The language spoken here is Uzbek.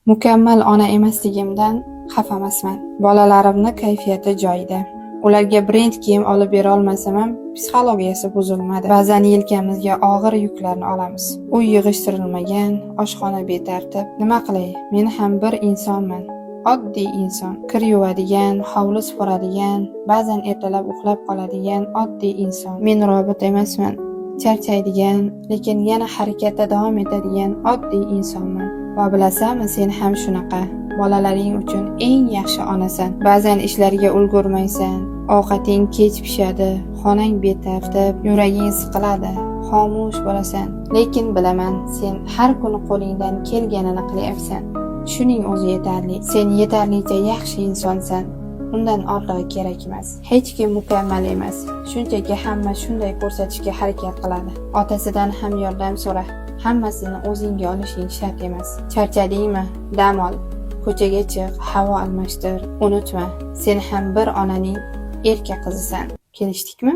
Mukammal ona emasligimdan xafa emasman. Bolalarimni kayfiyati joyida. Ularga brend kiyim olib bera olmasam ham psixologiyasi buzilmadi. Ba'zan yelkamizga og'ir yuklarni olamiz. Uy yig'ishtirilmagan, oshxona betartib. Nima qilay? Men ham bir insonman. Oddiy inson. Kir yuvadigan, hovli supuradigan, ba'zan ertalab uxlab qoladigan oddiy inson. Men robot emasman. Charchaydigan, lekin yana harakatda davom etadigan oddiy insonman. Va bilasanmi, sen ham shunaqa. Bolalaring uchun eng yaxshi onasan. Ba'zan ishlarga ulgurmaysan, ovqating kech pishadi, xonang betartib, yuraging siqiladi, xomush bo'lasan. Lekin bilaman, sen har kuni qo'lingdan kelganini qilyapsan. Shuning o'zi yetarli. Sen yetarlicha yaxshi insonsan. Undan ortig'i kerak emas. Hech kim mukammal emas. Shunchaki hamma shunday ko'rsatishga harakat qiladi. Otasidan ham yordam so'ra. Hammasini o'zingga olishing shart emas. Charchadingmi? Dam ol. Ko'chaga chiq, havo almashtir. Unutma, sen ham bir onaning erka qizisan. Kelishdikmi?